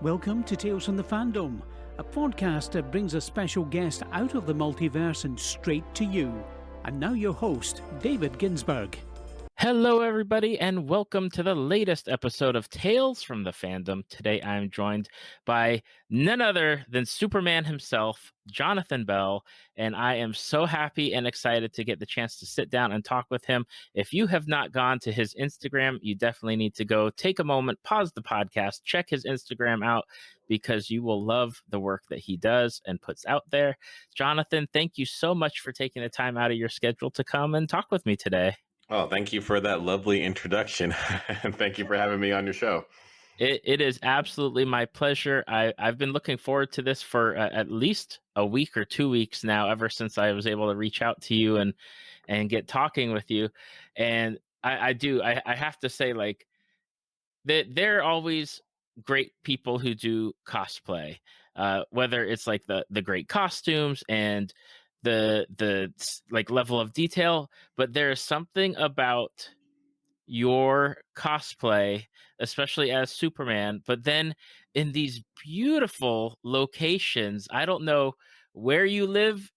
Welcome to Tales from the Fandom, a podcast that brings a special guest out of the multiverse and straight to you. And now your host, David Ginsburg. Hello, everybody, and welcome to the latest episode of Tales from the Fandom. Today, I'm joined by none other than Superman himself, Jonathan Belle, and I am so happy and excited to get the chance to sit down and talk with him. If you have not gone to his Instagram, you definitely need to go take a moment, pause the podcast, check his Instagram out, because you will love the work that he does and puts out there. Jonathan, thank you so much for taking the time out of your schedule to come and talk with me today. Oh, thank you for that lovely introduction. And thank you for having me on your show. It is absolutely my pleasure. I've been looking forward to this for at least a week or 2 weeks now, ever since I was able to reach out to you and get talking with you. And I have to say, like, that there are always great people who do cosplay, whether it's like the great costumes and the like level of detail, but there's something about your cosplay, especially as Superman, but then in these beautiful locations. I don't know where you live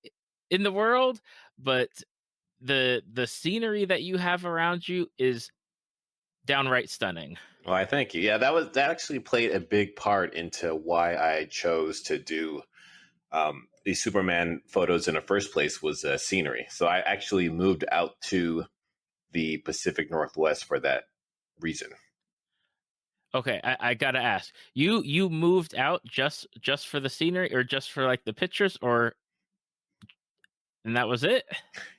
in the world, but the scenery that you have around you is downright stunning. Well, I thank you. Yeah, that actually played a big part into why I chose to do these Superman photos in the first place, was scenery. So I actually moved out to the Pacific Northwest for that reason. Okay, I gotta ask, you moved out just for the scenery, or just for like the pictures, and that was it?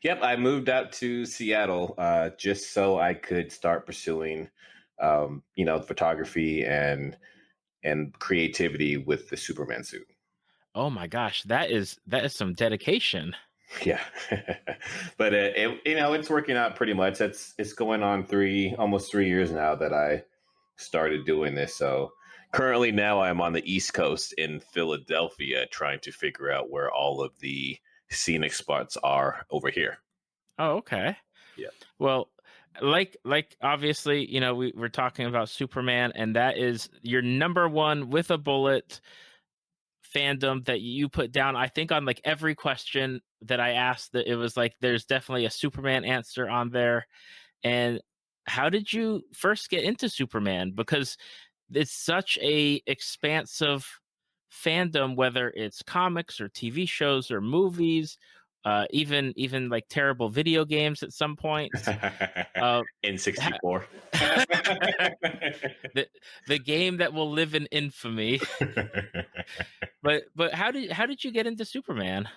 Yep, I moved out to Seattle just so I could start pursuing, photography and creativity with the Superman suit. Oh my gosh, that is some dedication. Yeah, but it's working out pretty much. It's going on almost 3 years now that I started doing this. So currently now I'm on the East Coast in Philadelphia, trying to figure out where all of the scenic spots are over here. Oh, okay. Yeah. Well, like obviously, we're talking about Superman, and that is your number one with a bullet fandom that you put down. I think on like every question that I asked, that it was like there's definitely a Superman answer on there. And how did you first get into Superman? Because it's such a expansive fandom, whether it's comics or TV shows or movies, even like terrible video games at some point. N64. the game that will live in infamy. But how did you get into Superman?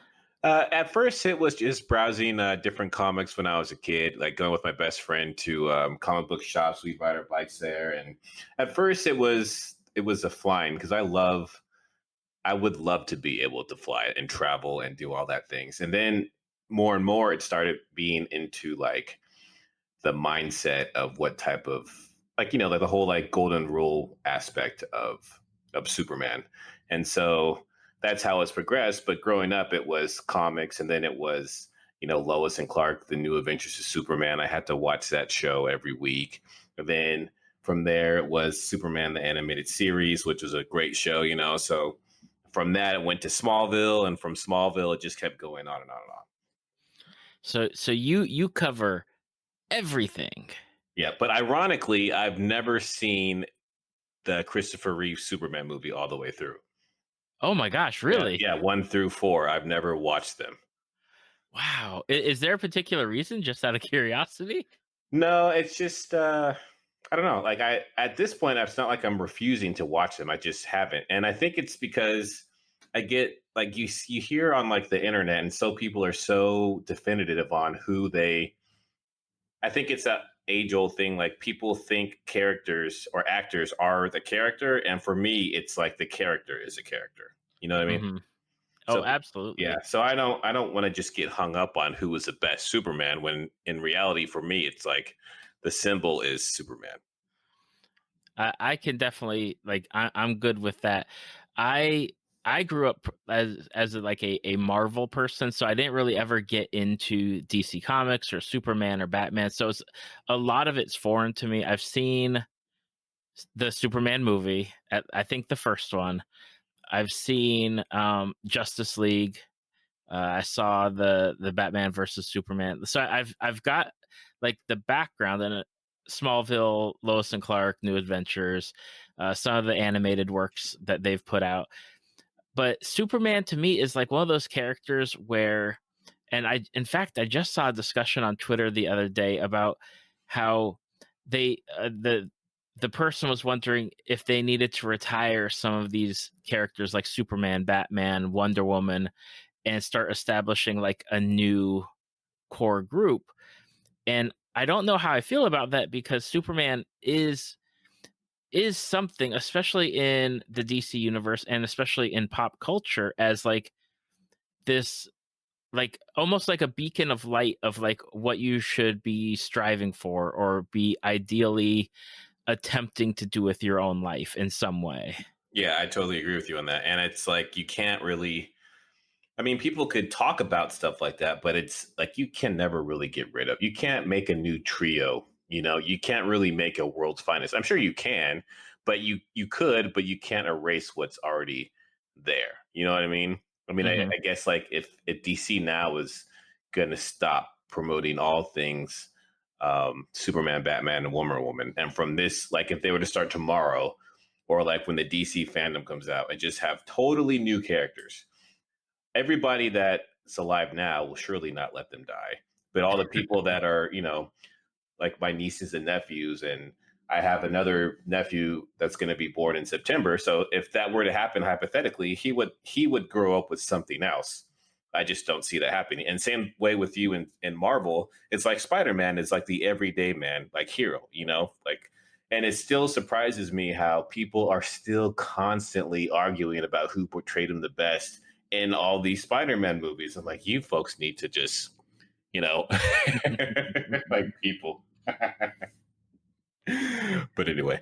At first, it was just browsing different comics when I was a kid, like going with my best friend to comic book shops. We'd ride our bikes there, and at first it was a flying, because I would love to be able to fly and travel and do all that things. And then more and more, it started being into like the mindset of what type of, like, like the whole like golden rule aspect of Superman. And so that's how it's progressed. But growing up, it was comics, and then it was, Lois and Clark, The New Adventures of Superman. I had to watch that show every week. And then from there, it was Superman, the animated series, which was a great show, So from that, it went to Smallville, and from Smallville, it just kept going on and on and on. So you cover everything. Yeah, but ironically, I've never seen the Christopher Reeve Superman movie all the way through. Oh my gosh, really? Yeah, 1 through 4. I've never watched them. Wow. Is there a particular reason, just out of curiosity? No, it's just I don't know. Like, at this point, it's not like I'm refusing to watch them. I just haven't. And I think it's because I get, like, you hear on like the internet, and so people are so definitive on who they. I think it's that age-old thing. Like, people think characters or actors are the character, and for me, it's like the character is a character. You know what I mean? Mm-hmm. Oh, so, absolutely. Yeah. So I don't want to just get hung up on who was the best Superman, when in reality, for me, it's like the symbol is Superman. I can definitely, like, I'm good with that. I grew up as like a Marvel person, so I didn't really ever get into DC Comics or Superman or Batman. So a lot of it's foreign to me. I've seen the Superman movie. I think the first one. I've seen Justice League. I saw the Batman versus Superman. So I've got like the background in it. Smallville, Lois and Clark, New Adventures, some of the animated works that they've put out. But Superman to me is like one of those characters where, and in fact, I just saw a discussion on Twitter the other day about how they the person was wondering if they needed to retire some of these characters like Superman, Batman, Wonder Woman, and start establishing like a new core group. And I don't know how I feel about that because Superman is something, especially in the DC universe and especially in pop culture, as like this, like almost like a beacon of light of like what you should be striving for or be ideally attempting to do with your own life in some way. Yeah, I totally agree with you on that. And it's like you can't really, I mean, people could talk about stuff like that, but it's like you can never really get rid of. You can't make a new trio, you know, you can't really make a world's finest. I'm sure you can, but you could, but you can't erase what's already there. You know what I mean? I mean, Mhm. I guess like if DC now is going to stop promoting all things Superman, Batman, and Woman, and from this, like if they were to start tomorrow, or like when the DC fandom comes out and just have totally new characters, everybody that's alive now will surely not let them die. But all the people that are, you know, like my nieces and nephews, and I have another nephew that's going to be born in September. So if that were to happen, hypothetically, he would grow up with something else. I just don't see that happening. And same way with you in Marvel, it's like Spider-Man is like the everyday man, like hero, you know, like, and it still surprises me how people are still constantly arguing about who portrayed him the best in all these Spider-Man movies. I'm like, you folks need to just, you know, like people. But anyway,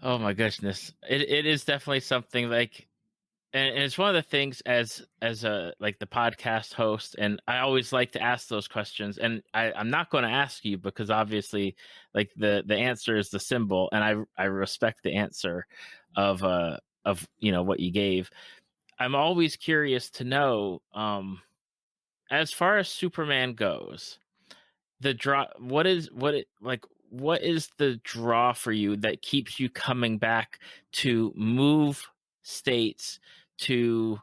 Oh my goodness. It is definitely something like, and it's one of the things as a like the podcast host, and I always like to ask those questions, and I'm not going to ask you because obviously like the answer is the symbol, and I respect the answer of you know what you gave. I'm always curious to know, as far as Superman goes, the draw, what is the draw for you that keeps you coming back to move states, to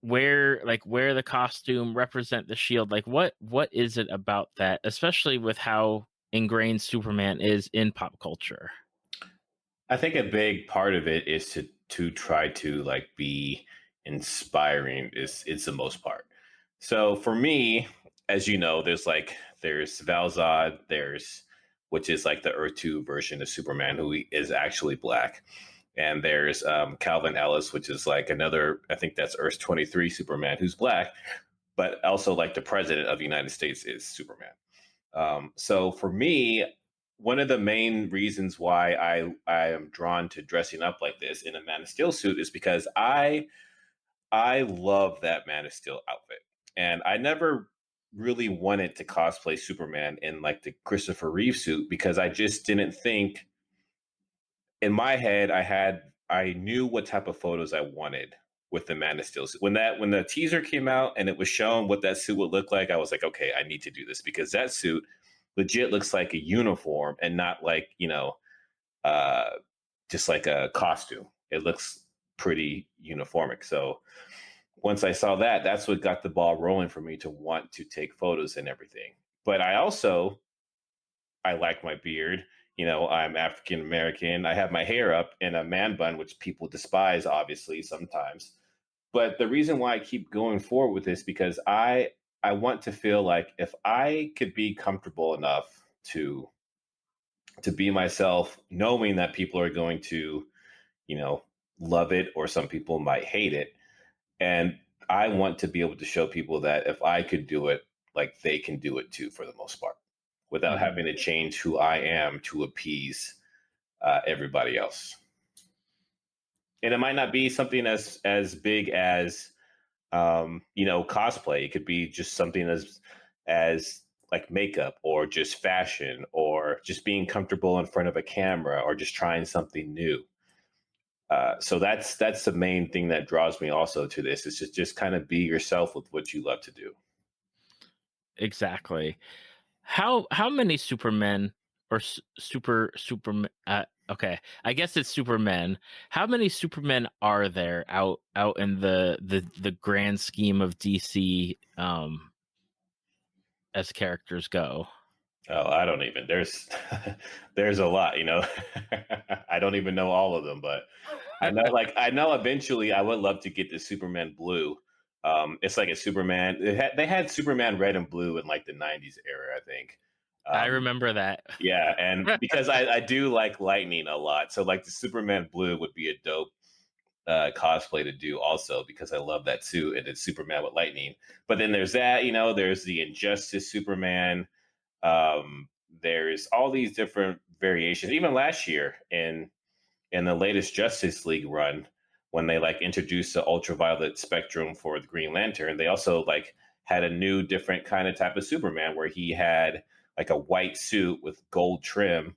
wear the costume, represent the shield? Like what is it about that, especially with how ingrained Superman is in pop culture? I think a big part of it is to try to like be inspiring is the most part. So for me, as you know, there's Valzad, there's which is like the Earth 2 version of Superman who is actually black. And there's Calvin Ellis, which is like another, I think that's Earth 23 Superman who's black, but also like the president of the United States is Superman. So for me, one of the main reasons why I am drawn to dressing up like this in a Man of Steel suit is because I love that Man of Steel outfit, and I never really wanted to cosplay Superman in like the Christopher Reeve suit because I just didn't think in my head I knew what type of photos I wanted with the Man of Steel suit. When the teaser came out and it was shown what that suit would look like, I was like, okay, I need to do this because that suit legit looks like a uniform and not like, you know, uh, just like a costume. It looks pretty uniformic. So once I saw that, that's what got the ball rolling for me to want to take photos and everything. But I like my beard. You know, I'm African American. I have my hair up in a man bun, which people despise, obviously, sometimes. But the reason why I keep going forward with this because I want to feel like if I could be comfortable enough to be myself, knowing that people are going to, you know, love it or some people might hate it. And I want to be able to show people that if I could do it, like they can do it too, for the most part, without Mhm. having to change who I am to appease everybody else. And it might not be something as big as you know, cosplay. It could be just something as like makeup or just fashion or just being comfortable in front of a camera or just trying something new. So that's the main thing that draws me also to this. Is just kind of be yourself with what you love to do. Exactly. How many Supermen or Superman? Okay, I guess it's Supermen. How many Supermen are there out in the grand scheme of DC as characters go? Oh, I don't even. There's there's a lot, you know. I don't even know all of them, but I know eventually I would love to get the Superman blue. It's like a Superman. They had Superman red and blue in like the '90s era, I think. I Um, remember that. yeah, and because I do like lightning a lot, so like the Superman blue would be a dope cosplay to do also because I love that too, and it's Superman with lightning. But then there's that, you know, there's the Injustice Superman. Um, there's all these different variations. Even last year in the latest Justice League run, when they like introduced the ultraviolet spectrum for the Green Lantern, they also like had a new different kind of type of Superman where he had like a white suit with gold trim,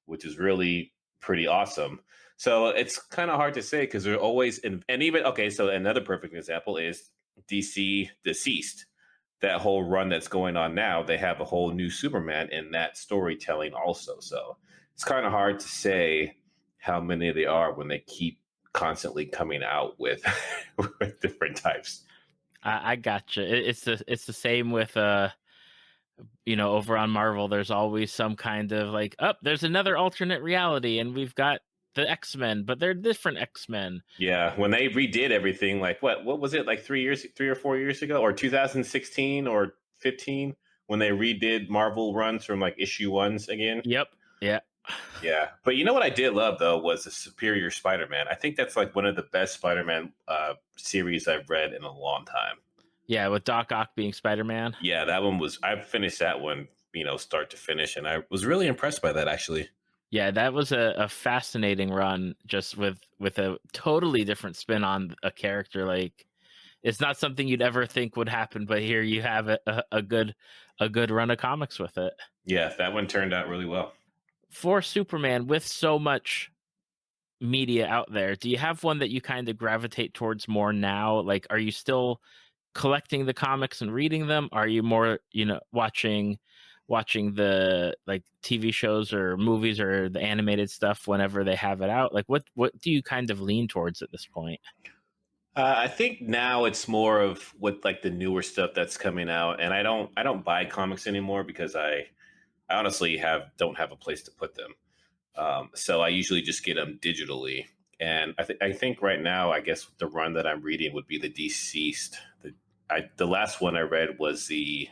which is really pretty awesome. So it's kind of hard to say because they're always and even okay. So another perfect example is DC Deceased. That whole run that's going on now, they have a whole new Superman in that storytelling also. So it's kind of hard to say how many they are when they keep constantly coming out with with different types. I gotcha. It's the same with over on Marvel. There's always some kind of like, there's another alternate reality, and we've got the X-Men, but they're different X-Men. Yeah, when they redid everything, like what was it, like 3 or 4 years ago, or 2016 or 15, when they redid Marvel runs from like issue ones again. Yep. Yeah. Yeah, but you know what I did love though was the Superior Spider-Man. I think that's like one of the best Spider-Man series I've read in a long time. Yeah, with Doc Ock being Spider-Man. Yeah, that one was. I finished that one, you know, start to finish, and I was really impressed by that actually. Yeah, that was a fascinating run, just with a totally different spin on a character. Like, it's not something you'd ever think would happen, but here you have a good run of comics with it. Yeah, that one turned out really well. For Superman, with so much media out there, do you have one that you kind of gravitate towards more now? Like, are you still collecting the comics and reading them? Are you more, watching the like TV shows or movies or the animated stuff whenever they have it out? Like, what do you kind of lean towards at this point? I think now it's more of what like the newer stuff that's coming out, and I don't buy comics anymore because I honestly don't have a place to put them. So I usually just get them digitally. And I think right now, I guess the run that I'm reading would be the Deceased. The last one I read was the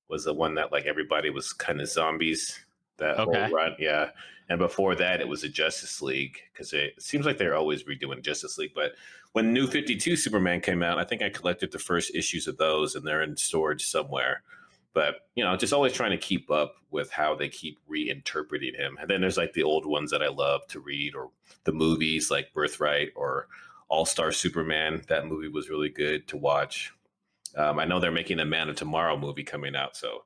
one that like everybody was kind of zombies. That Okay. whole run, yeah. And before that, it was a Justice League because it seems like they're always redoing Justice League. But when New 52 Superman came out, I think I collected the first issues of those, and they're in storage somewhere. But you know, just always trying to keep up with how they keep reinterpreting him. And then there's like the old ones that I love to read, or the movies like Birthright or All Star Superman. That movie was really good to watch. I know they're making a Man of Tomorrow movie coming out, so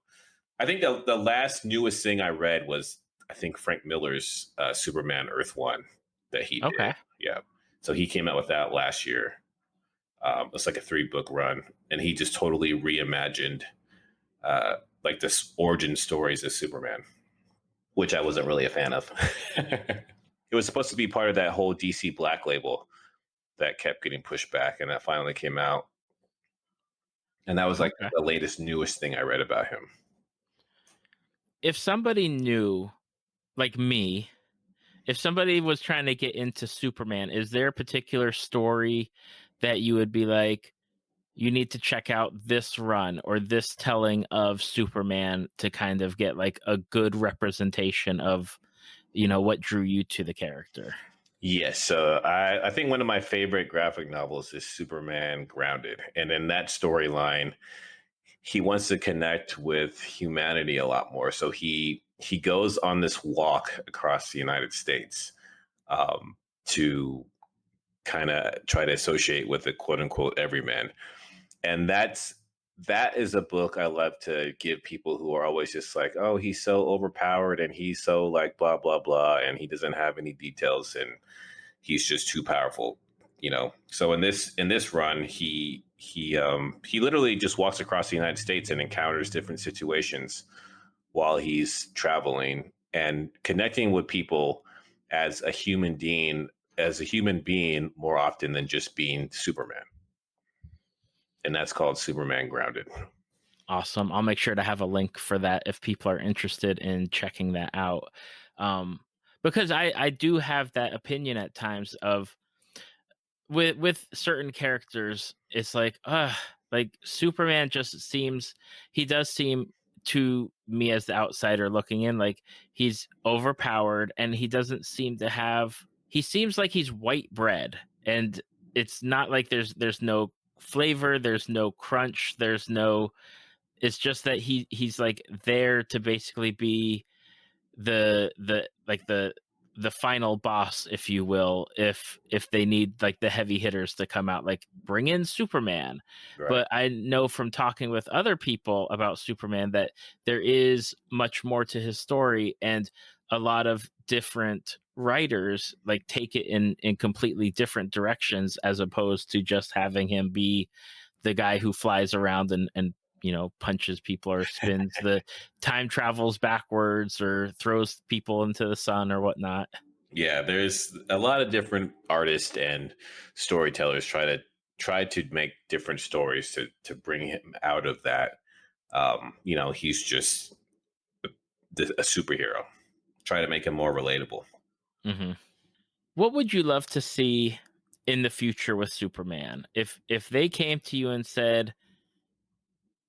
I think the last newest thing I read was I think Frank Miller's Superman Earth One that he did. Okay. Yeah, so he came out with that last year. It's like a 3-book run, and he just totally reimagined like this origin stories of Superman, which I wasn't really a fan of. It was supposed to be part of that whole DC Black label that kept getting pushed back, and that finally came out. And that was like Okay. the latest, newest thing I read about him. If somebody knew, like me, if somebody was trying to get into Superman, is there a particular story that you would be like, you need to check out this run or this telling of Superman to kind of get like a good representation of, what drew you to the character? Yes, I think one of my favorite graphic novels is Superman Grounded, and in that storyline, he wants to connect with humanity a lot more. So he goes on this walk across the United States to kind of try to associate with the quote unquote everyman, and that is a book I love to give people who are always just like, oh, he's so overpowered and he's so like blah blah blah, and he doesn't have any details and he's just too powerful, you know. So in this run, he literally just walks across the United States and encounters different situations while he's traveling and connecting with people as a human being more often than just being Superman. And that's called Superman Grounded. Awesome. I'll make sure to have a link for that if people are interested in checking that out. Because I do have that opinion at times of with certain characters, it's like Superman just seems, he does seem to me as the outsider looking in, like he's overpowered and he doesn't seem to have, he seems like he's white bread, and it's not like there's no flavor, there's no crunch, there's no, it's just that he's like there to basically be the final boss, if you will, if they need like the heavy hitters to come out, like bring in Superman. Right. But I know from talking with other people about Superman that there is much more to his story, and a lot of different writers like take it in completely different directions, as opposed to just having him be the guy who flies around and punches people or spins the time travels backwards or throws people into the sun or whatnot. Yeah, there's a lot of different artists and storytellers try to make different stories to bring him out of that. He's just a superhero. Try to make him more relatable. Mm-hmm. What would you love to see in the future with Superman? If they came to you and said,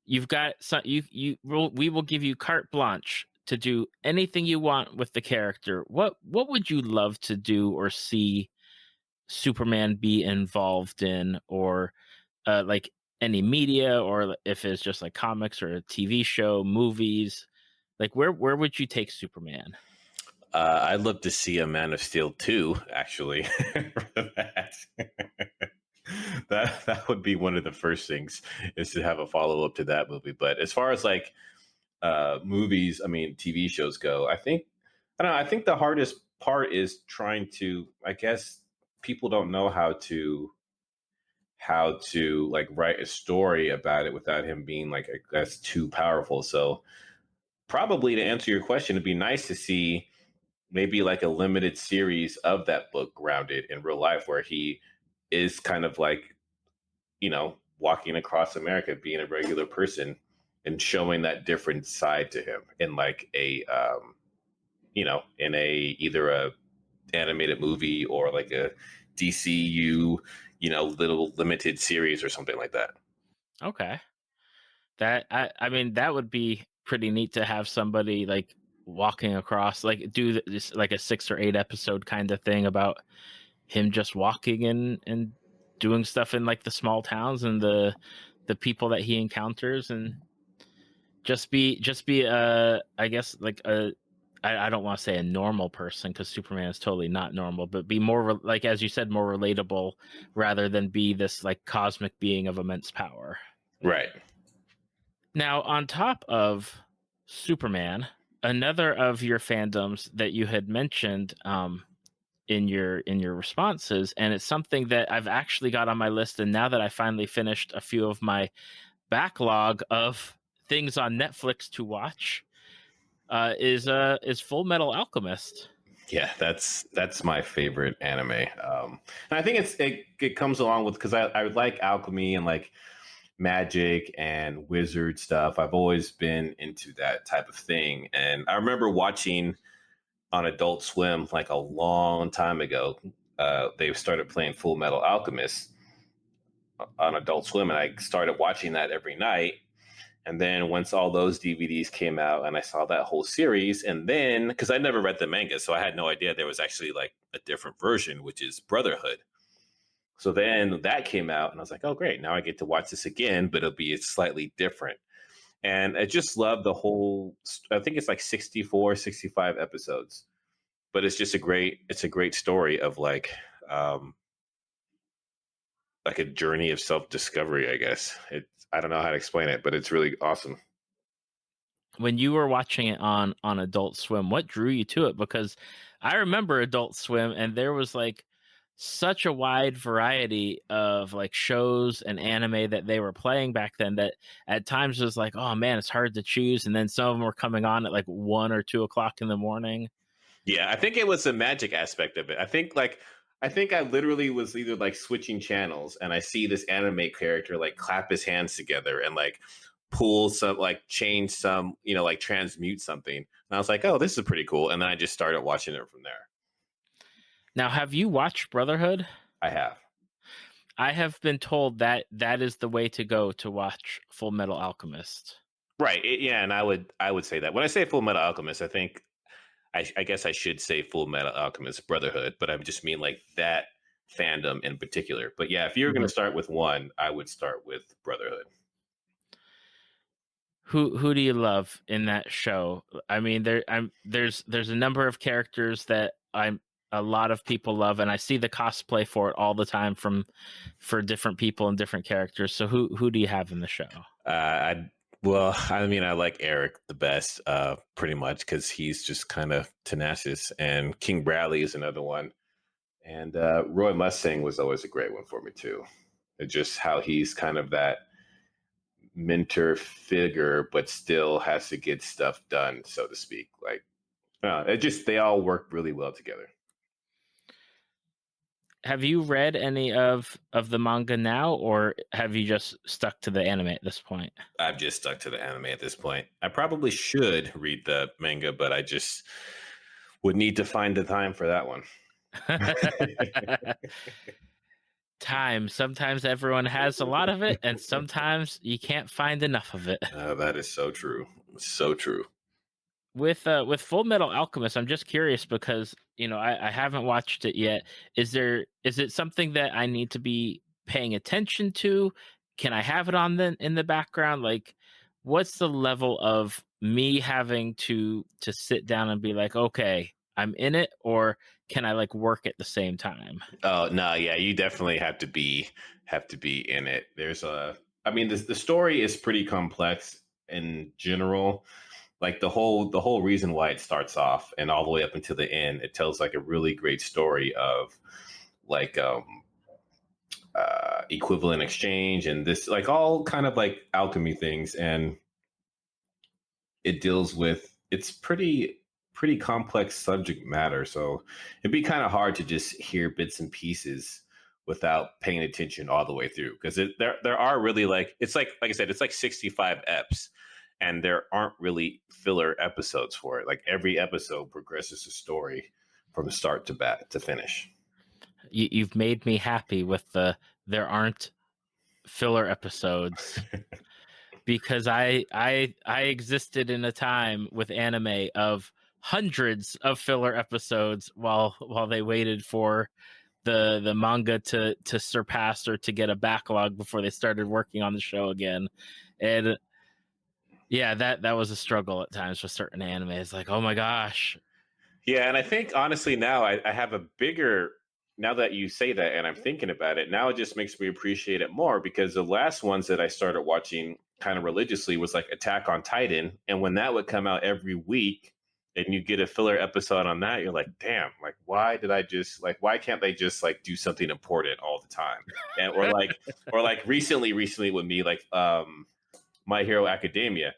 you've got some, we will give you carte blanche to do anything you want with the character, what would you love to do or see Superman be involved in, or like any media, or if it's just like comics or a TV show, movies, like where would you take Superman? I'd love to see a Man of Steel 2, actually. For that. that would be one of the first things, is to have a follow up to that movie. But as far as like movies, I mean TV shows go, I think the hardest part is trying to, I guess people don't know how to like write a story about it without him being like that's too powerful. So probably, to answer your question, it'd be nice to see maybe like a limited series of that book grounded in real life, where he is kind of like, walking across America, being a regular person and showing that different side to him in like a, in a, either a animated movie or like a DCU, little limited series or something like that. Okay. That I mean that would be pretty neat to have somebody like walking across, like do this like a 6 or 8 episode kind of thing about him just walking and doing stuff in like the small towns and the people that he encounters, and just be I guess like I don't want to say a normal person, because Superman is totally not normal, but be more like, as you said, more relatable, rather than be this like cosmic being of immense power. Right. Now, on top of Superman, another of your fandoms that you had mentioned in your responses, and it's something that I've actually got on my list, and now that I finally finished a few of my backlog of things on Netflix to watch, is Full Metal Alchemist. Yeah, that's my favorite anime, and I think it comes along with, because I like alchemy and like magic and wizard stuff. I've always been into that type of thing, and I remember watching on Adult Swim like a long time ago. They started playing Full Metal Alchemist on Adult Swim, and I started watching that every night. And then once all those DVDs came out and I saw that whole series, and then, because I never read the manga, so I had no idea there was actually like a different version, which is Brotherhood. So then that came out and I was like, oh, great. Now I get to watch this again, but it'll be slightly different. And I just love the whole, I think it's like 64, 65 episodes, but it's just a great story of like a journey of self-discovery, I guess. I don't know how to explain it, but it's really awesome. When you were watching it on Adult Swim, what drew you to it? Because I remember Adult Swim, and there was like such a wide variety of like shows and anime that they were playing back then that at times it was like, oh man, it's hard to choose. And then some of them were coming on at like 1 or 2 o'clock in the morning. Yeah, I think it was the magic aspect of it. I think I literally was either like switching channels and I see this anime character like clap his hands together and like pull some like change some, like transmute something. And I was like, "Oh, this is pretty cool." And then I just started watching it from there. Now, have you watched Brotherhood? I have. I have been told that that is the way to go to watch Full Metal Alchemist. Right. Yeah, and I would say that. When I say Full Metal Alchemist, I think I guess I should say Full Metal Alchemist Brotherhood, but I just mean like that fandom in particular. But yeah, if you're going to start with one, I would start with Brotherhood. Who do you love in that show? I mean, there's a number of characters that a lot of people love, and I see the cosplay for it all the time for different people and different characters. So who do you have in the show? I mean, I like Eric the best, pretty much because he's just kind of tenacious, and King Bradley is another one, and Roy Mustang was always a great one for me too. It's just how he's kind of that mentor figure, but still has to get stuff done, so to speak. Like, they all work really well together. Have you read any of the manga now, or have you just stuck to the anime at this point? I've just stuck to the anime at this point. I probably should read the manga, but I just would need to find the time for that one. Time. Sometimes everyone has a lot of it, and sometimes you can't find enough of it. That is so true. So true. With Full Metal Alchemist, I'm just curious because I haven't watched it yet. Is it something that I need to be paying attention to? Can I have it on in the background? Like, what's the level of me having to sit down and be like, okay, I'm in it, or can I like work at the same time? Oh no, yeah, you definitely have to be in it. I mean, the story is pretty complex in general. Like the whole reason why it starts off and all the way up until the end, it tells like a really great story of like equivalent exchange and this like all kind of like alchemy things, and it deals with it's pretty complex subject matter. So it'd be kind of hard to just hear bits and pieces without paying attention all the way through, because there are really like it's like I said, it's like 65 eps. And there aren't really filler episodes for it. Like every episode progresses the story from start to finish. You've made me happy with there aren't filler episodes because I existed in a time with anime of hundreds of filler episodes while they waited for the manga to surpass or to get a backlog before they started working on the show again. And yeah, that was a struggle at times with certain anime. It's like, oh my gosh. Yeah, and I think honestly now I have a bigger, now that you say that and I'm thinking about it, now it just makes me appreciate it more, because the last ones that I started watching kind of religiously was like Attack on Titan. And when that would come out every week and you get a filler episode on that, you're like, damn, like why can't they just like do something important all the time? And or like recently with me, like My Hero Academia.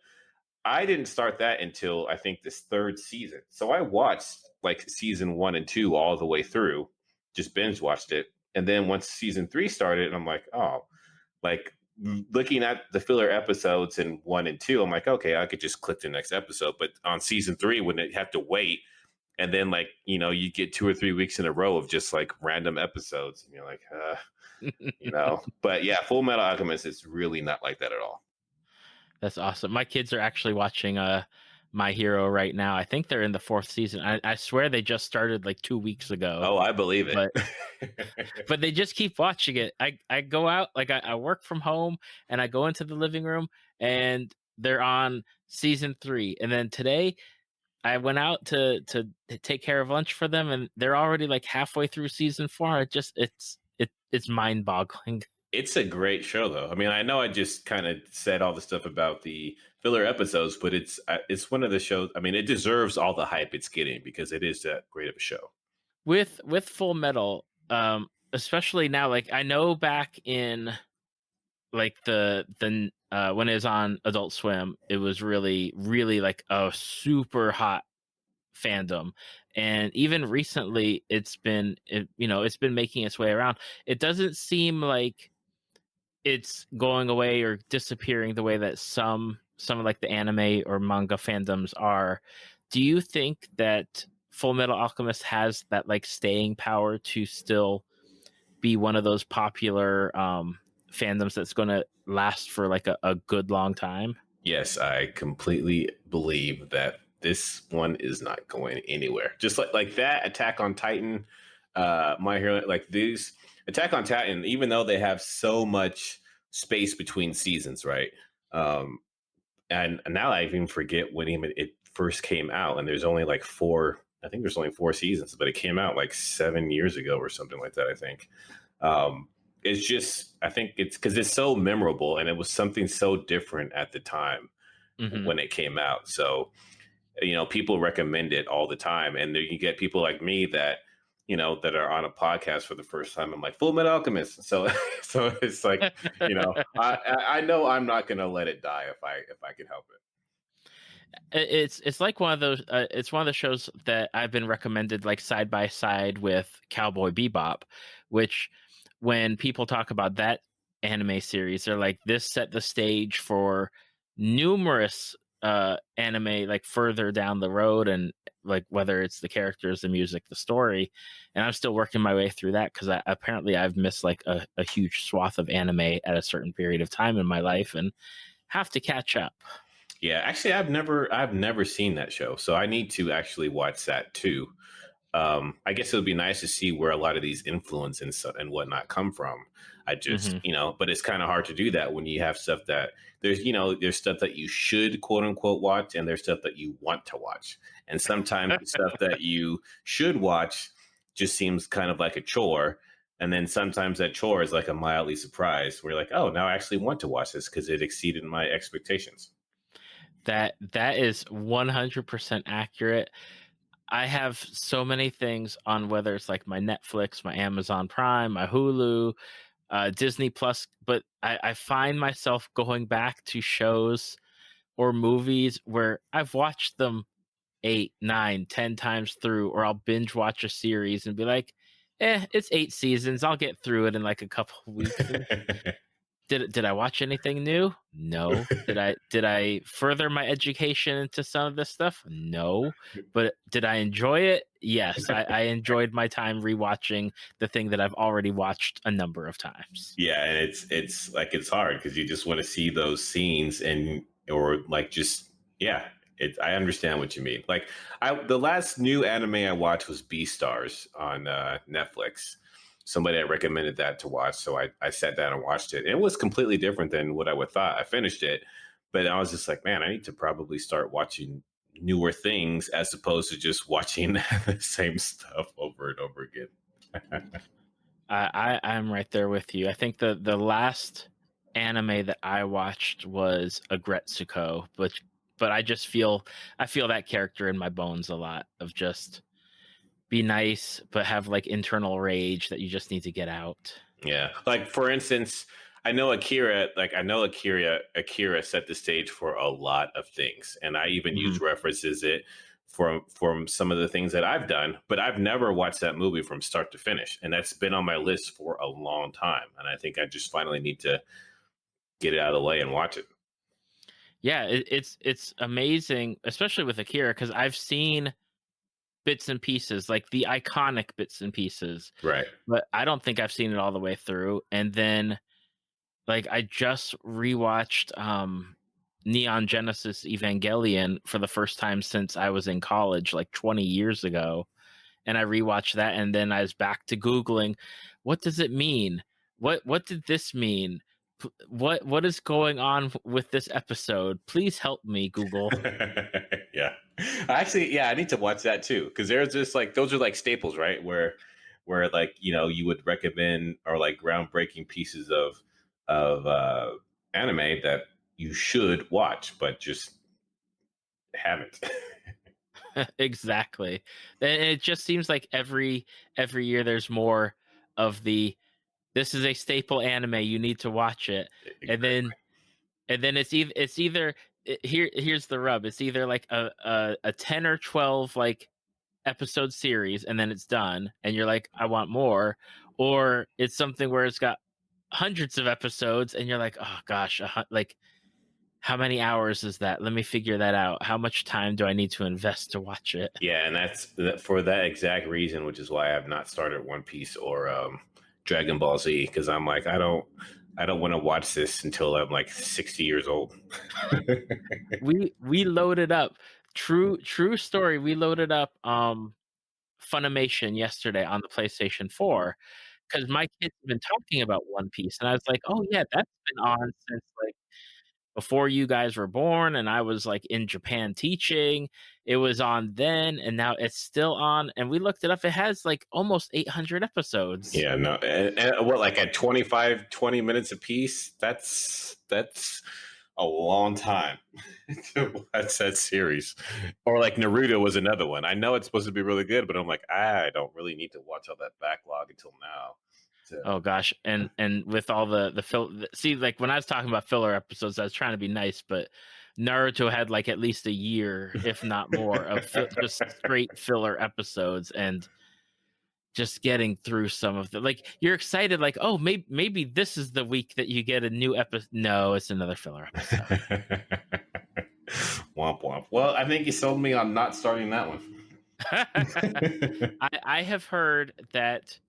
I didn't start that until I think this third season. So I watched like season 1 and 2 all the way through, just binge watched it. And then once season 3 started, I'm like, oh, like looking at the filler episodes in 1 and 2, I'm like, okay, I could just click the next episode. But on season 3, when they have to wait, and then like, you get 2 or 3 weeks in a row of just like random episodes, and you're like, But yeah, Full Metal Alchemist is really not like that at all. That's awesome. My kids are actually watching My Hero right now. I think they're in the 4th season. I swear they just started like 2 weeks ago. Oh, I believe it. But they just keep watching it. I go out, like I work from home and I go into the living room and they're on season 3. And then today I went out to take care of lunch for them and they're already like halfway through season 4. It's mind boggling. It's a great show, though. I mean, I know I just kind of said all the stuff about the filler episodes, but it's one of the shows. I mean, it deserves all the hype it's getting because it is that great of a show. With Full Metal, especially now, like I know back in like the when it was on Adult Swim, it was really like a super hot fandom, and even recently it's been it's been making its way around. It doesn't seem like it's going away or disappearing the way that some of like the anime or manga fandoms are. Do you think that Full Metal Alchemist has that like staying power to still be one of those popular fandoms that's going to last for like a good long time? Yes, I completely believe that this one is not going anywhere. Just like that Attack on Titan, My Hero, like these Attack on Titan, even though they have so much space between seasons, right? Um, and now I even forget when even it first came out, and there's only like four. I think there's only four seasons, but it came out like 7 years ago or something like that. I think. It's just, I think it's because it's so memorable, and it was something so different at the time Hmm. when it came out. So people recommend it all the time, and then you get people like me that that are on a podcast for the first time. I'm like Full Metal Alchemist, so so it's like I know I'm not gonna let it die if I can help it. It's like one of those. It's one of the shows that I've been recommended like side by side with Cowboy Bebop, which when people talk about that anime series, they're like this set the stage for numerous anime like further down the road, and like whether it's the characters, the music, the story. And I'm still working my way through that because apparently I've missed like a huge swath of anime at a certain period of time in my life and have to catch up. Yeah, actually, I've never seen that show, so I need to actually watch that too. I guess it would be nice to see where a lot of these influence and whatnot come from. I just, Hmm. but it's kind of hard to do that when you have stuff that there's stuff that you should quote unquote watch, and there's stuff that you want to watch. And sometimes the stuff that you should watch just seems kind of like a chore. And then sometimes that chore is like a mildly surprise where you're like, oh, now I actually want to watch this because it exceeded my expectations. That is 100% accurate. I have so many things on whether it's like my Netflix, my Amazon Prime, my Hulu, Disney Plus, but I find myself going back to shows or movies where I've watched them 8, 9, 10 times through, or I'll binge watch a series and be like, it's 8 seasons. I'll get through it in like a couple of weeks. And did I watch anything new? No. Did I further my education into some of this stuff? No. But did I enjoy it? Yes. I enjoyed my time rewatching the thing that I've already watched a number of times. Yeah, and it's like it's hard because you just want to see those scenes and or like just yeah. I understand what you mean. Like the last new anime I watched was Beastars on Netflix. Somebody had recommended that to watch, so I sat down and watched it. And it was completely different than what I would thought. I finished it, but I was just like, man, I need to probably start watching newer things as opposed to just watching the same stuff over and over again. I'm right there with you. I think the last anime that I watched was Agretsuko, but I feel that character in my bones a lot of just be nice but have like internal rage that you just need to get out. Yeah. Like for instance, Akira set the stage for a lot of things. And I even Mhm. use references it from some of the things that I've done, but I've never watched that movie from start to finish. And that's been on my list for a long time. And I think I just finally need to get it out of the way and watch it. Yeah, it's amazing, especially with Akira, because I've seen bits and pieces, like the iconic bits and pieces, Right. but I don't think I've seen it all the way through. And then like I just rewatched Neon Genesis Evangelion for the first time since I was in college, like 20 years ago. And I rewatched that, and then I was back to Googling, what does it mean? What did this mean? What is going on with this episode? Please help me, Google. Yeah. Actually, yeah, I need to watch that too. Because there's just like those are like staples, right? Where where like you would recommend or like groundbreaking pieces of anime that you should watch, but just haven't. Exactly. And it just seems like every year there's more of the this is a staple anime, you need to watch it. And then it's either here's the rub. It's either like a 10 or 12 like episode series and then it's done and you're like I want more, or it's something where it's got hundreds of episodes and you're like, oh gosh, like how many hours is that? Let me figure that out. How much time do I need to invest to watch it? Yeah, and that's for that exact reason, which is why I have not started One Piece or Dragon Ball Z, because I'm like, I don't want to watch this until I'm like 60 years old. We loaded up true story. We loaded up Funimation yesterday on the PlayStation 4 because my kids have been talking about One Piece, and I was like, oh yeah, that's been on since like before you guys were born, and I was like in Japan teaching. It was on then, and now it's still on. And we looked it up. It has like almost 800 episodes. Yeah, no, and what, like at 20 minutes a piece? That's a long time to watch that series. Or like Naruto was another one. I know it's supposed to be really good, but I'm like, I don't really need to watch all that backlog until now. So. Oh gosh, and with all the see, like when I was talking about filler episodes, I was trying to be nice, but Naruto had like at least a year, if not more, of just straight filler episodes, and just getting through some of the like you're excited, like, oh, maybe this is the week that you get a new episode. No, it's another filler episode. Womp womp. Well, I think you sold me on not starting that one. I have heard that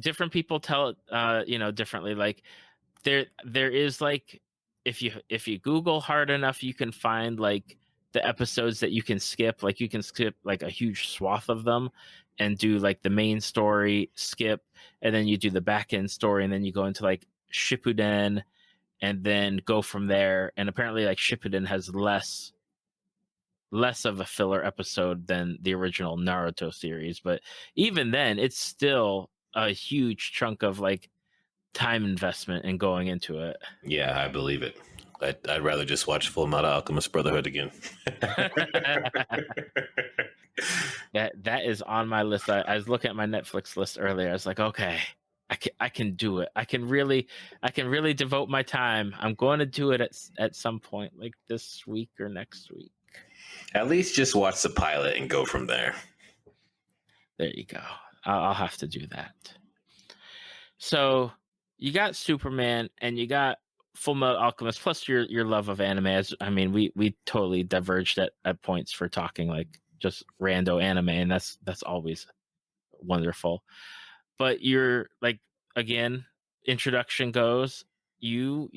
different people tell it differently. Like there is like if you Google hard enough, you can find like the episodes that you can skip. Like you can skip like a huge swath of them and do like the main story, skip, and then you do the back end story, and then you go into like Shippuden and then go from there. And apparently like Shippuden has less of a filler episode than the original Naruto series, but even then it's still a huge chunk of like time investment and going into it. Yeah, I believe it. I'd rather just watch Full Metal Alchemist Brotherhood again. That is on my list. I was looking at my Netflix list earlier. I was like, okay, I can do it. I can really devote my time. I'm going to do it at some point, like this week or next week. At least just watch the pilot and go from there. There you go. I'll have to do that. So you got Superman and you got Full Metal Alchemist, plus your love of anime. We totally diverged at points for talking like just rando anime, and that's always wonderful. But you're like, again, introduction goes, you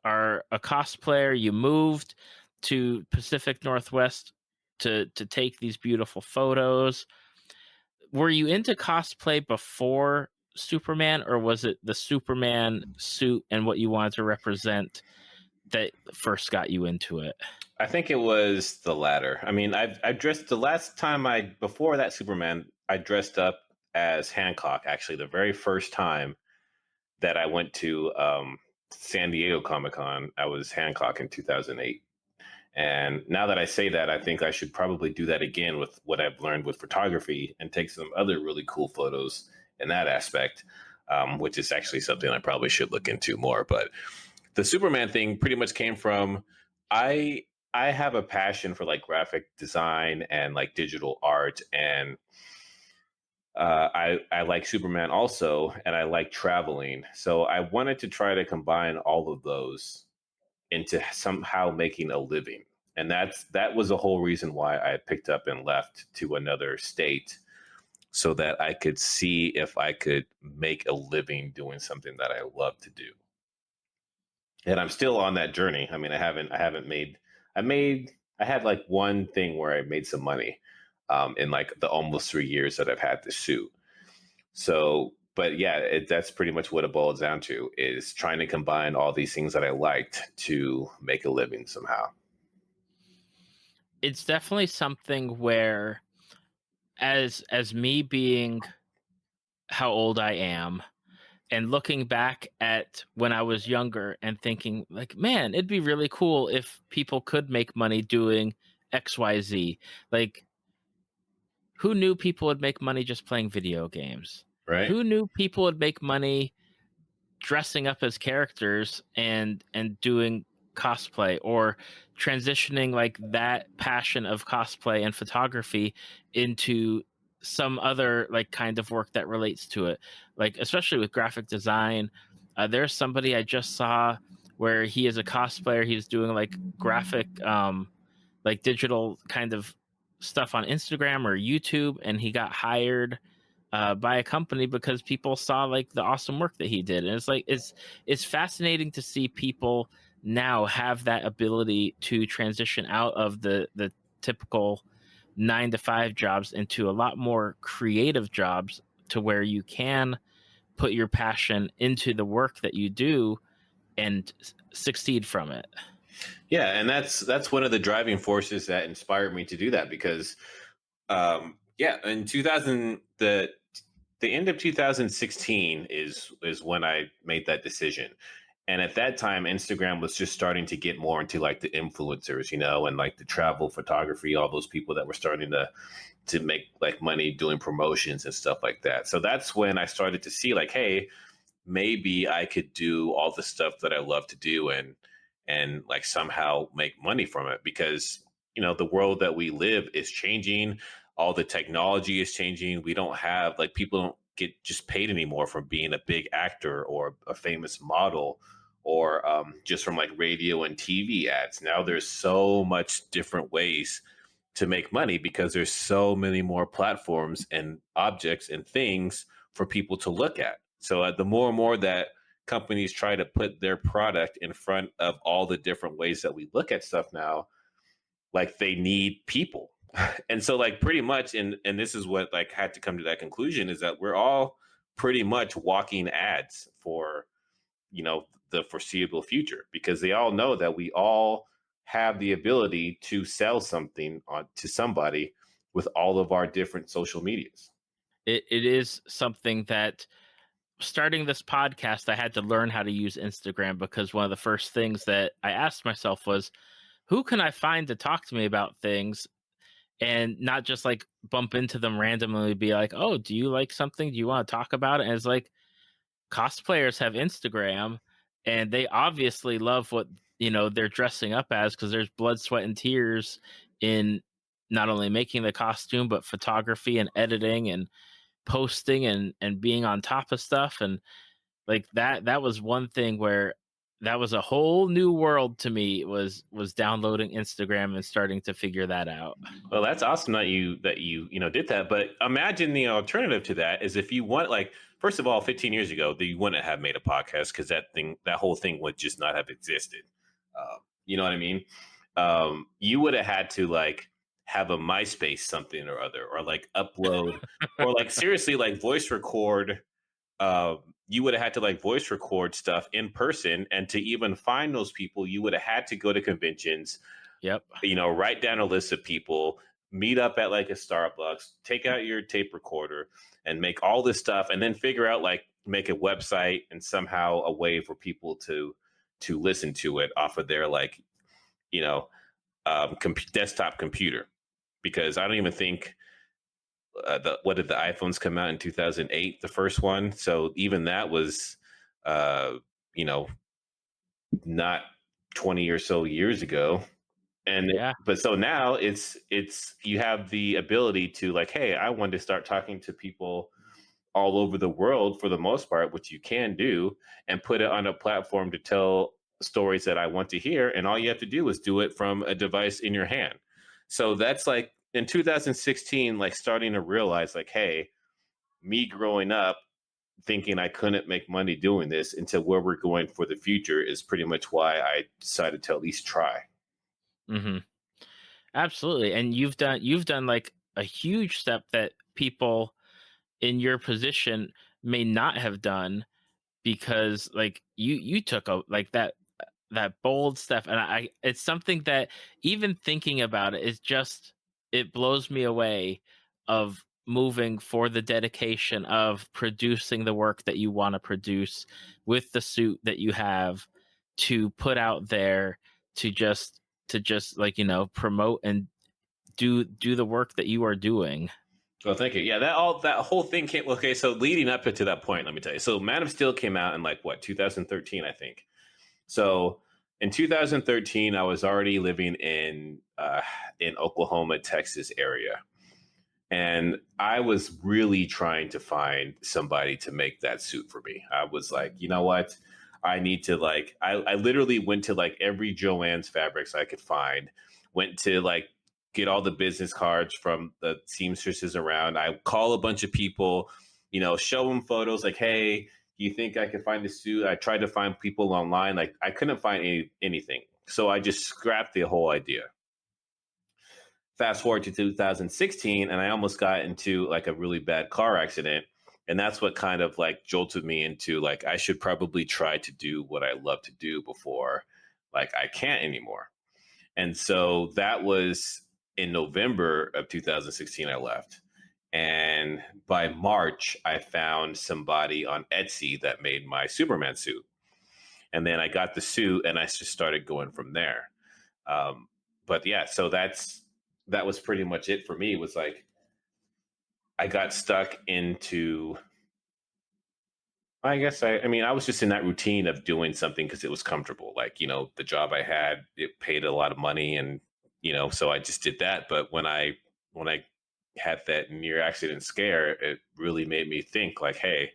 are a cosplayer. You moved to Pacific Northwest to take these beautiful photos. Were you into cosplay before Superman, or was it the Superman suit and what you wanted to represent that first got you into it? I think it was the latter. I mean, I dressed the last time before that Superman, I dressed up as Hancock. Actually, the very first time that I went to San Diego Comic-Con, I was Hancock in 2008. And now that I say that, I think I should probably do that again with what I've learned with photography and take some other really cool photos in that aspect, which is actually something I probably should look into more. But the Superman thing pretty much came from, I have a passion for like graphic design and like digital art, and I like Superman also, and I like traveling. So I wanted to try to combine all of those into somehow making a living. And that was the whole reason why I picked up and left to another state, so that I could see if I could make a living doing something that I love to do. And I'm still on that journey. I mean, I had like one thing where I made some money in like the almost 3 years that I've had this suit. So, but yeah, that's pretty much what it boils down to, is trying to combine all these things that I liked to make a living somehow. It's definitely something where as me being how old I am and looking back at when I was younger and thinking like, man, it'd be really cool if people could make money doing XYZ. Like, who knew people would make money just playing video games? Right. Who knew people would make money dressing up as characters and doing cosplay, or transitioning like that passion of cosplay and photography into some other like kind of work that relates to it, like especially with graphic design. There's somebody I just saw where he is a cosplayer. He's doing like graphic like digital kind of stuff on Instagram or YouTube, and he got hired by a company because people saw like the awesome work that he did. And it's like it's fascinating to see people now have that ability to transition out of the typical 9 to 5 jobs into a lot more creative jobs, to where you can put your passion into the work that you do and succeed from it. Yeah, and that's one of the driving forces that inspired me to do that, because yeah, in 2000, the end of 2016 is when I made that decision. And at that time, Instagram was just starting to get more into like the influencers, and like the travel photography, all those people that were starting to make like money doing promotions and stuff like that. So that's when I started to see like, hey, maybe I could do all the stuff that I love to do and like somehow make money from it, because the world that we live is changing. All the technology is changing. We don't have like, people don't get just paid anymore from being a big actor or a famous model, or just from like radio and TV ads. Now there's so much different ways to make money, because there's so many more platforms and objects and things for people to look at. So the more and more that companies try to put their product in front of all the different ways that we look at stuff now, like they need people. And so like pretty much, and this is what like had to come to that conclusion, is that we're all pretty much walking ads for the foreseeable future, because they all know that we all have the ability to sell something on to somebody with all of our different social medias. It is something that, starting this podcast, I had to learn how to use Instagram, because one of the first things that I asked myself was, who can I find to talk to me about things, and not just like bump into them randomly, be like, oh, do you like something? Do you want to talk about it? And it's like, cosplayers have Instagram, and they obviously love what they're dressing up as, because there's blood, sweat, and tears in not only making the costume, but photography and editing and posting and being on top of stuff. And like that was one thing where that was a whole new world to me, was downloading Instagram and starting to figure that out. Well, that's awesome that you did that. But imagine the alternative to that is, if you want, like, first of all, 15 years ago, you wouldn't have made a podcast, because that whole thing would just not have existed. You know what I mean? You would have had to like have a MySpace something or other, or like upload, or like seriously like voice record. You would have had to like voice record stuff in person, and to even find those people, you would have had to go to conventions. Yep. Write down a list of people, meet up at like a Starbucks, take out your tape recorder, and make all this stuff, and then figure out like make a website and somehow a way for people to listen to it off of their like desktop computer. Because I don't even think what did the iPhones come out in 2008, the first one? So even that was not 20 or so years ago. And Yeah. but so now it's you have the ability to like, hey, I want to start talking to people all over the world, for the most part, which you can do, and put it on a platform to tell stories that I want to hear. And all you have to do is do it from a device in your hand. So that's like in 2016, like starting to realize like, hey, me growing up thinking I couldn't make money doing this, into where we're going for the future, is pretty much why I decided to at least try. Mm-hmm. Absolutely. And you've done like a huge step that people in your position may not have done, because like you took a like that bold step. And it's something that, even thinking about it, is just, it blows me away of moving for the dedication of producing the work that you want to produce with the suit that you have to put out there to just like, promote and do the work that you are doing. Well, thank you. Yeah, that whole thing came. Okay, so leading up to that point, let me tell you. So Man of Steel came out in like what 2013, I think. So in 2013, I was already living in Oklahoma, Texas area, and I was really trying to find somebody to make that suit for me. I was like, you know what? I need to like. I literally went to like every Joann's Fabrics I could find. Went to like get all the business cards from the seamstresses around. I call a bunch of people, show them photos like, hey, you think I could find the suit? I tried to find people online. Like I couldn't find anything. So I just scrapped the whole idea. Fast forward to 2016, and I almost got into like a really bad car accident. And that's what kind of like jolted me into like, I should probably try to do what I love to do before like I can't anymore. And so that was in November of 2016, I left. And by March, I found somebody on Etsy that made my Superman suit. And then I got the suit and I just started going from there. But yeah, so that was pretty much it for me. It was like, I got stuck into, I guess I mean, I was just in that routine of doing something because it was comfortable. Like, the job I had, it paid a lot of money and, so I just did that. But when I had that near accident scare, it really made me think like, hey,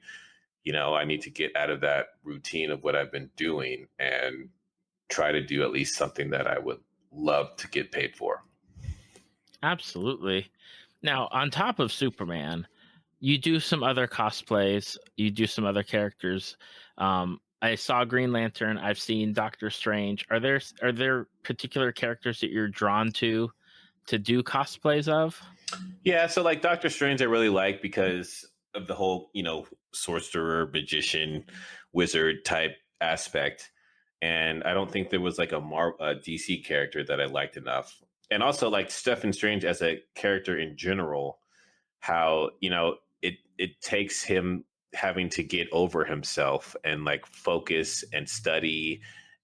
I need to get out of that routine of what I've been doing and try to do at least something that I would love to get paid for. Absolutely. Now, on top of Superman, you do some other cosplays, you do some other characters. I saw Green Lantern, I've seen Doctor Strange. Are there particular characters that you're drawn to do cosplays of? Yeah, so like Doctor Strange I really like because of the whole, sorcerer, magician, wizard type aspect. And I don't think there was like a DC character that I liked enough. And also like Stephen Strange as a character in general, how, it takes him having to get over himself and like focus and study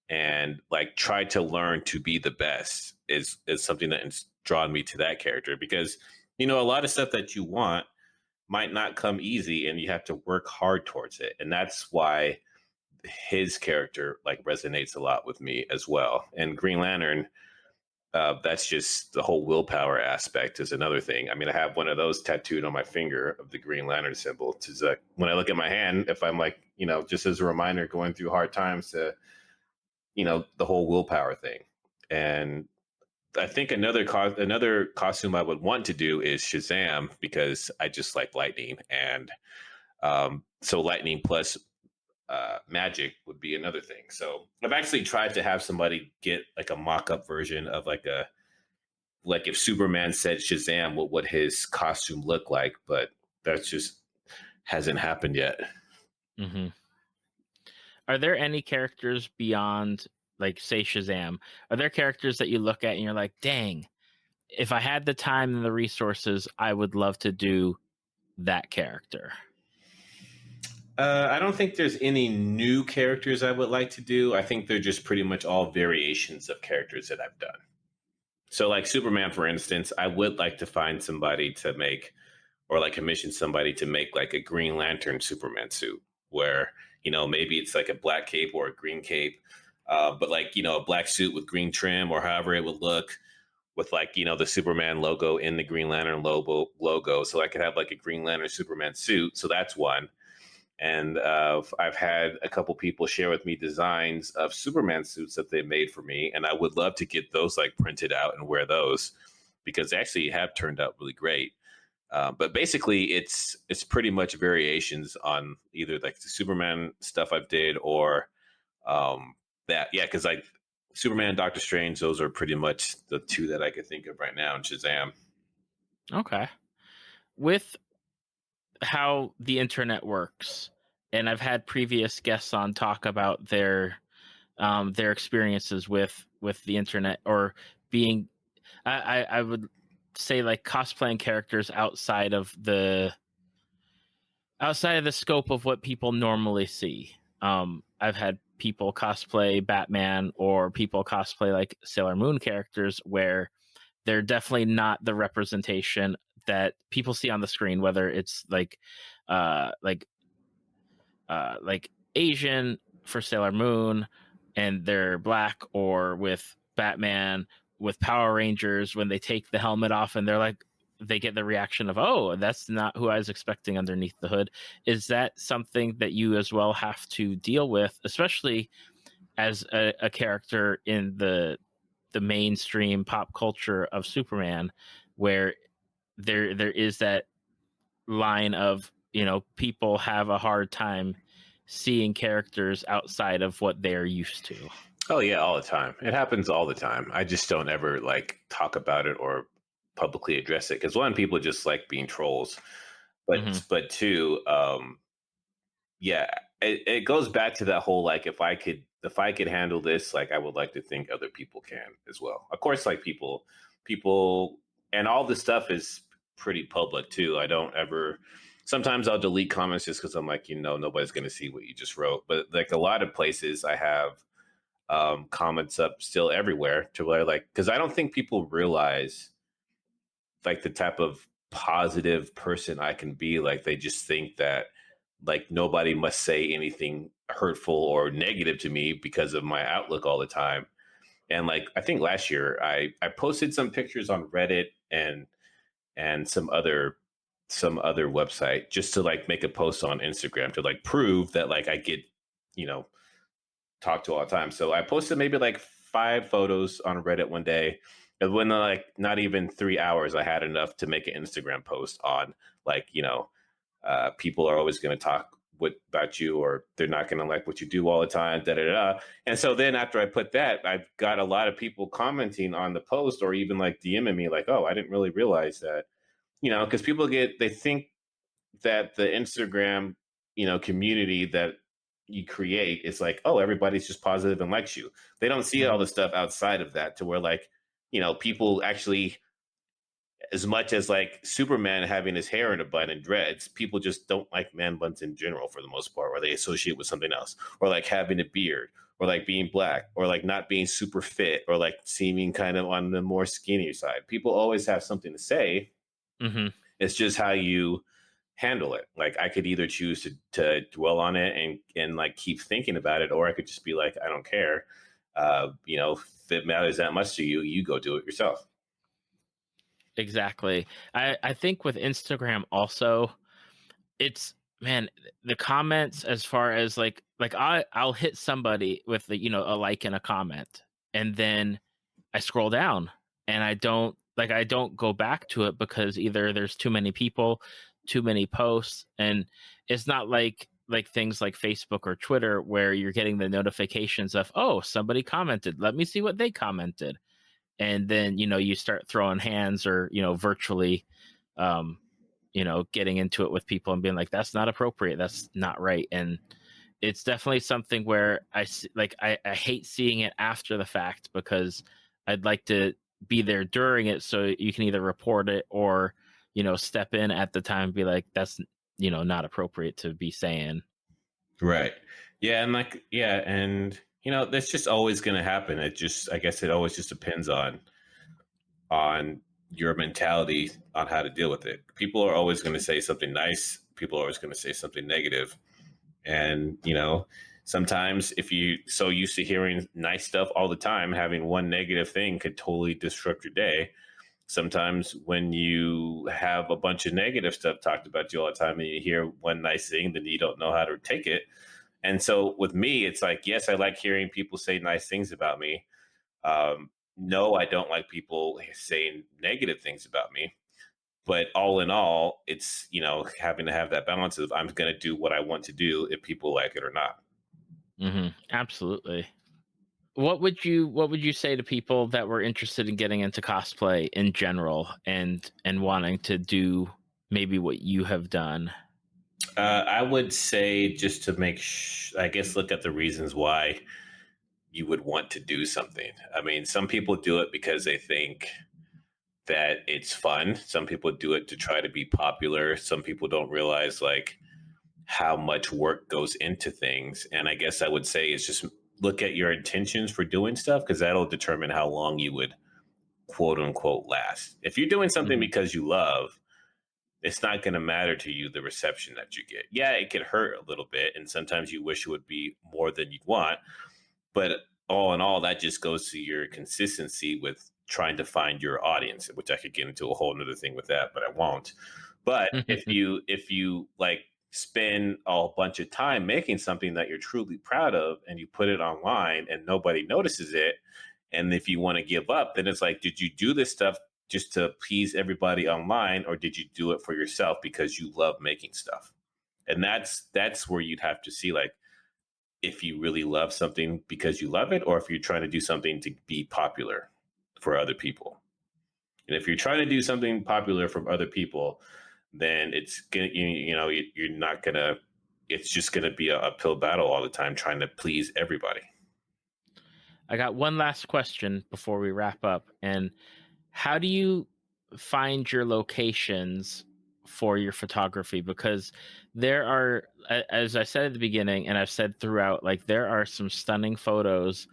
and like try to learn to be the best is something that has drawn me to that character because a lot of stuff that you want might not come easy and you have to work hard towards it. And that's why his character like resonates a lot with me as well. And Green Lantern, that's just the whole willpower aspect is another thing. I mean, I have one of those tattooed on my finger of the Green Lantern symbol. To when I look at my hand, if I'm like, just as a reminder going through hard times to, the whole willpower thing. And I think another costume I would want to do is Shazam because I just like lightning. And so lightning plus magic would be another thing. So I've actually tried to have somebody get like a mock-up version of like if Superman said Shazam, what would his costume look like? But that just hasn't happened yet. Mm-hmm. Are there any characters beyond like say Shazam? Are there characters that you look at and you're like, dang, if I had the time and the resources, I would love to do that character? I don't think there's any new characters I would like to do. I think they're just pretty much all variations of characters that I've done. So like Superman, for instance, I would like to find somebody to make or like commission somebody to make like a Green Lantern Superman suit where, maybe it's like a black cape or a green cape, but like, a black suit with green trim or however it would look with like, the Superman logo in the Green Lantern logo. So I could have like a Green Lantern Superman suit. So that's one. And I've had a couple people share with me designs of Superman suits that they made for me. And I would love to get those like printed out and wear those because they actually have turned out really great. But basically, it's pretty much variations on either like the Superman stuff I've did or that. Yeah, because like Superman and Doctor Strange, those are pretty much the two that I could think of right now in Shazam. Okay. With how the internet works, and I've had previous guests on talk about their experiences with the internet or being I would say like cosplaying characters outside of the scope of what people normally see. I've had people cosplay Batman or people cosplay like Sailor Moon characters where they're definitely not the representation that people see on the screen, whether it's like Asian for Sailor Moon and they're black, or with Batman with Power Rangers when they take the helmet off and they're like, they get the reaction of, oh, that's not who I was expecting underneath the hood. Is that something that you as well have to deal with, especially as a character in the mainstream pop culture of Superman, where there is that line of, people have a hard time seeing characters outside of what they're used to? Oh yeah, all the time. It happens all the time. I just don't ever like talk about it or publicly address it because one, people just like being trolls, but two, yeah, it goes back to that whole like if I could handle this, like I would like to think other people can as well. Of course, like people, and all this stuff is pretty public too. I don't ever. Sometimes I'll delete comments just because I'm like, nobody's going to see what you just wrote. But like a lot of places, I have comments up still everywhere to where like, because I don't think people realize like the type of positive person I can be. Like they just think that like nobody must say anything hurtful or negative to me because of my outlook all the time. And like I think last year I posted some pictures on Reddit and some other website just to like make a post on Instagram to like prove that like I get, talked to all the time. So I posted maybe like 5 photos on Reddit one day. And when like not even 3 hours, I had enough to make an Instagram post on like, people are always going to talk about you, or they're not going to like what you do all the time, da da da. And so then after I put that, I got a lot of people commenting on the post or even like DMing me like, oh, I didn't really realize that, because people they think that the Instagram, community that you create is like, oh, everybody's just positive and likes you. They don't see all the stuff outside of that to where like, people actually, as much as like Superman having his hair in a bun and dreads, people just don't like man buns in general for the most part, or they associate with something else, or like having a beard, or like being black, or like not being super fit, or like seeming kind of on the more skinny side. People always have something to say. It's just how you handle it. Like I could either choose to dwell on it and like keep thinking about it, or I could just be like, I don't care. If it matters that much to you, you go do it yourself. Exactly. I think with Instagram also, it's, man, the comments, as far as like I'll hit somebody with a like and a comment, and then I scroll down and I don't go back to it because either there's too many people, too many posts, and it's not like things like Facebook or Twitter where you're getting the notifications of, oh, somebody commented, let me see what they commented. And then, you start throwing hands or, virtually, getting into it with people and being like, that's not appropriate. That's not right. And it's definitely something where I hate seeing it after the fact, because I'd like to be there during it. So you can either report it or, step in at the time and be like, that's, not appropriate to be saying. Right. Yeah. And like, yeah. And, that's just always going to happen. I guess it always just depends on your mentality on how to deal with it. People are always going to say something nice. People are always going to say something negative. And, sometimes if you so used to hearing nice stuff all the time, having one negative thing could totally disrupt your day. Sometimes when you have a bunch of negative stuff talked about you all the time and you hear one nice thing, then you don't know how to take it. And so with me, it's like, yes, I like hearing people say nice things about me. No, I don't like people saying negative things about me. But all in all, it's, having to have that balance of I'm going to do what I want to do if people like it or not. Absolutely. What would you say to people that were interested in getting into cosplay in general and wanting to do maybe what you have done? I would say just to I guess look at the reasons why you would want to do something. I mean, some people do it because they think that it's fun. Some people do it to try to be popular. Some people don't realize like how much work goes into things. And I guess I would say is just look at your intentions for doing stuff, because that'll determine how long you would quote unquote last. If you're doing something Mhm. because you love, it's not going to matter to you the reception that you get. Yeah, it could hurt a little bit, and sometimes you wish it would be more than you want. But all in all, that just goes to your consistency with trying to find your audience, which I could get into a whole nother thing with that, but I won't. But if you like spend a bunch of time making something that you're truly proud of and you put it online and nobody notices it, and if you want to give up, then it's like, did you do this stuff just to please everybody online, or did you do it for yourself because you love making stuff? And that's where you'd have to see like if you really love something because you love it, or if you're trying to do something to be popular for other people. And if you're trying to do something popular from other people, then it's gonna you're not gonna. It's just gonna be a uphill battle all the time trying to please everybody. I got one last question before we wrap up. And how do you find your locations for your photography? Because there are, as I said at the beginning, and I've said throughout, like there are some stunning photos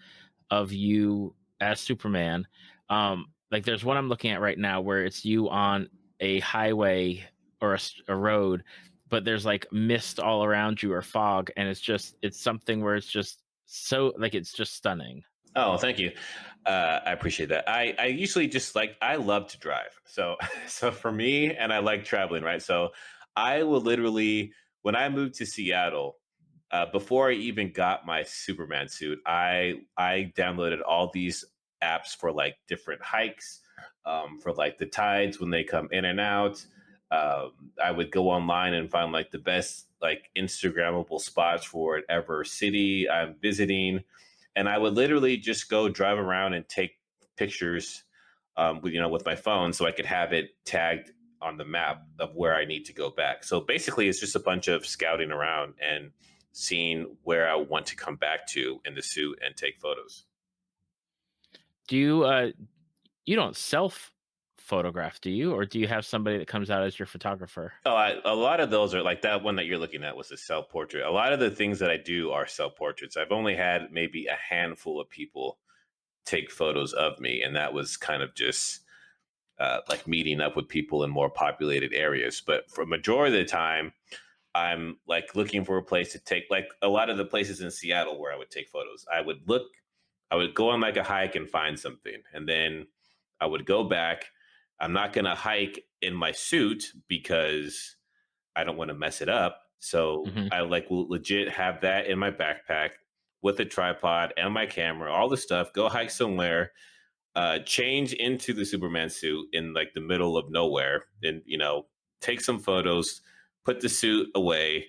of you as Superman. Like there's one I'm looking at right now where it's you on a highway or a road, but there's like mist all around you or fog, and it's something where it's just so like it's just stunning. Oh, thank you. I appreciate that. I usually just like I love to drive, so so for me, and I like traveling, right? So I will literally when I moved to Seattle, before I even got my Superman suit, I downloaded all these apps for like different hikes, for like the tides when they come in and out. I would go online and find like the best like Instagrammable spots for whatever city I'm visiting, and I would literally just go drive around and take pictures, with my phone, so I could have it tagged on the map of where I need to go back. So basically, it's just a bunch of scouting around and seeing where I want to come back to in the suit and take photos. Do you don't self photograph, do you? Or do you have somebody that comes out as your photographer? Oh, a lot of those are like that one that you're looking at was a self portrait. A lot of the things that I do are self portraits. I've only had maybe a handful of people take photos of me, and that was kind of just like meeting up with people in more populated areas. But for a majority of the time, I'm like looking for a place to take, like a lot of the places in Seattle where I would take photos. I would go on like a hike and find something, and then I would go back. I'm not going to hike in my suit because I don't want to mess it up. So Hmm. I like will legit have that in my backpack with a tripod and my camera, all the stuff, go hike somewhere, change into the Superman suit in like the middle of nowhere, and take some photos, put the suit away,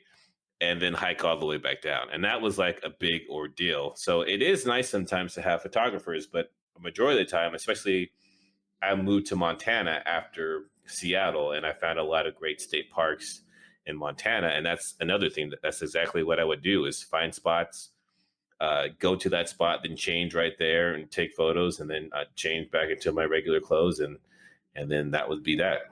and then hike all the way back down. And that was like a big ordeal. So it is nice sometimes to have photographers, but a majority of the time, especially I moved to Montana after Seattle, and I found a lot of great state parks in Montana. And that's another thing that's exactly what I would do is find spots, go to that spot, then change right there and take photos, and then change back into my regular clothes, and then that would be that.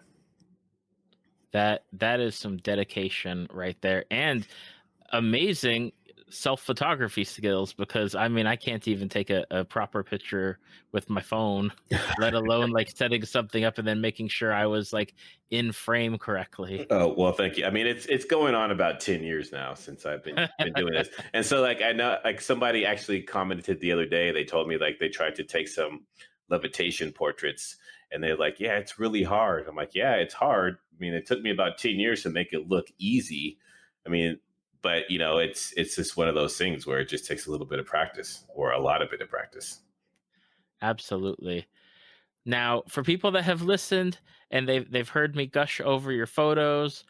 That is some dedication right there, and amazing self photography skills. Because I mean, I can't even take a proper picture with my phone, let alone like setting something up and then making sure I was like in frame correctly. Oh well, thank you. I mean, it's going on about 10 years now since I've been doing this, and so like I know like somebody actually commented the other day. They told me like they tried to take some levitation portraits, and they're like, "Yeah, it's really hard." I'm like, "Yeah, it's hard." I mean, it took me about 10 years to make it look easy. I mean, but it's just one of those things where it just takes a little bit of practice or a lot of bit of practice. Absolutely. Now, for people that have listened and they've heard me gush over your photos,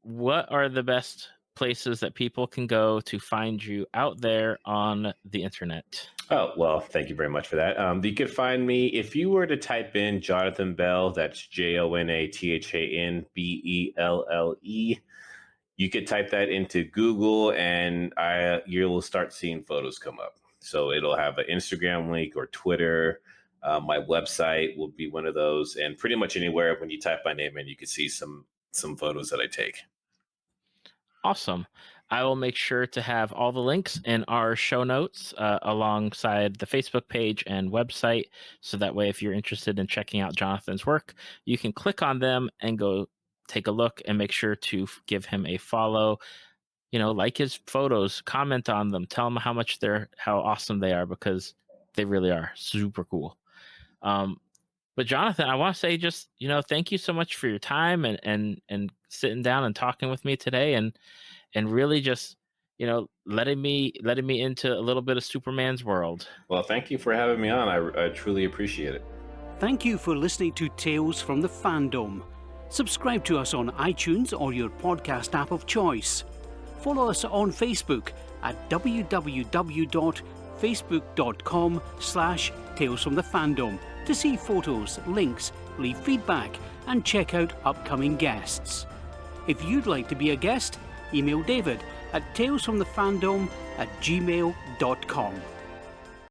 what are the best places that people can go to find you out there on the internet? Oh, well, thank you very much for that. You could find me if you were to type in Jonathan Bell, that's JonathanBelle. You could type that into Google, and you will start seeing photos come up. So it'll have an Instagram link or Twitter. My website will be one of those, and pretty much anywhere when you type my name in, you can see some photos that I take. Awesome. I will make sure to have all the links in our show notes alongside the Facebook page and website. So that way, if you're interested in checking out Jonathan's work, you can click on them and go take a look, and make sure to give him a follow. Like his photos, comment on them, tell him how awesome they are, because they really are super cool. But Jonathan, I want to say just, thank you so much for your time and sitting down and talking with me today, and really just, letting me into a little bit of Superman's world. Well, thank you for having me on. I truly appreciate it. Thank you for listening to Tales from the Fandom. Subscribe to us on iTunes or your podcast app of choice. Follow us on Facebook at www.facebook.com/talesfromthefandom to see photos, links, leave feedback, and check out upcoming guests. If you'd like to be a guest, email David at talesfromthefandom@gmail.com.